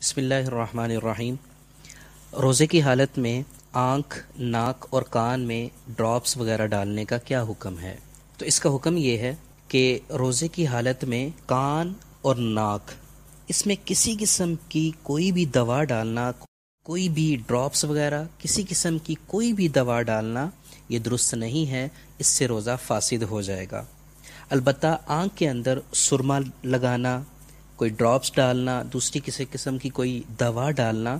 بسم اللہ الرحمن الرحیم۔ روزے کی حالت میں آنکھ، ناک اور کان میں ڈراپس وغیرہ ڈالنے کا کیا حکم ہے؟ تو اس کا حکم یہ ہے کہ روزے کی حالت میں کان اور ناک اس میں کسی قسم کی کوئی بھی دوا ڈالنا، کوئی بھی ڈراپس وغیرہ کسی قسم کی کوئی بھی دوا ڈالنا یہ درست نہیں ہے، اس سے روزہ فاسد ہو جائے گا۔ البتہ آنکھ کے اندر سرما لگانا، کوئی ڈراپس ڈالنا، دوسری کسی قسم کی کوئی دوا ڈالنا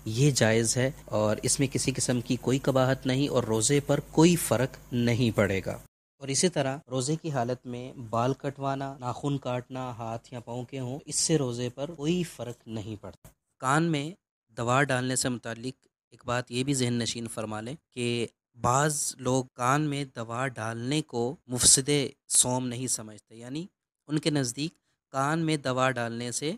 یہ جائز ہے، اور اس میں کسی قسم کی کوئی قباحت نہیں اور روزے پر کوئی فرق نہیں پڑے گا۔ اور اسی طرح روزے کی حالت میں بال کٹوانا، ناخن کاٹنا ہاتھ یا پاؤں کے ہوں، اس سے روزے پر کوئی فرق نہیں پڑتا۔ کان میں دوا ڈالنے سے متعلق ایک بات یہ بھی ذہن نشین فرما لیں کہ بعض لوگ کان میں دوا ڈالنے کو مفسد صوم نہیں سمجھتے، یعنی ان کے نزدیک کان میں دوا ڈالنے سے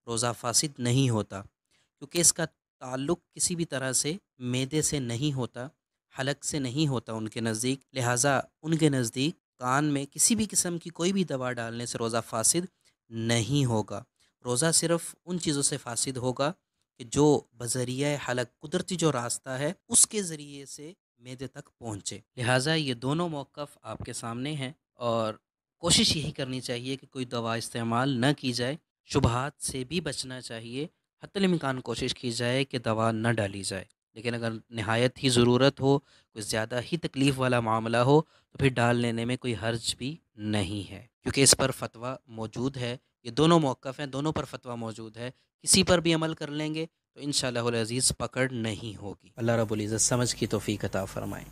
روزہ فاسد نہیں ہوتا، کیونکہ اس کا تعلق کسی بھی طرح سے معدے سے نہیں ہوتا، حلق سے نہیں ہوتا ان کے نزدیک، لہٰذا ان کے نزدیک کان میں کسی بھی قسم کی کوئی بھی دوا ڈالنے سے روزہ فاسد نہیں ہوگا۔ روزہ صرف ان چیزوں سے فاسد ہوگا کہ جو بذریعہ حلق، قدرتی جو راستہ ہے اس کے ذریعے سے معدے تک پہنچے، لہٰذا یہ دونوں موقف آپ کے سامنے ہیں، اور کوشش یہی کرنی چاہیے کہ کوئی دوا استعمال نہ کی جائے، شبہات سے بھی بچنا چاہیے، حتی الامکان کوشش کی جائے کہ دوا نہ ڈالی جائے، لیکن اگر نہایت ہی ضرورت ہو، کوئی زیادہ ہی تکلیف والا معاملہ ہو تو پھر ڈال لینے میں کوئی حرج بھی نہیں ہے، کیونکہ اس پر فتویٰ موجود ہے۔ یہ دونوں موقف ہیں، دونوں پر فتویٰ موجود ہے، کسی پر بھی عمل کر لیں گے تو انشاءاللہ العزیز پکڑ نہیں ہوگی۔ اللہ رب العزت سمجھ کی توفیق عطا فرمائے۔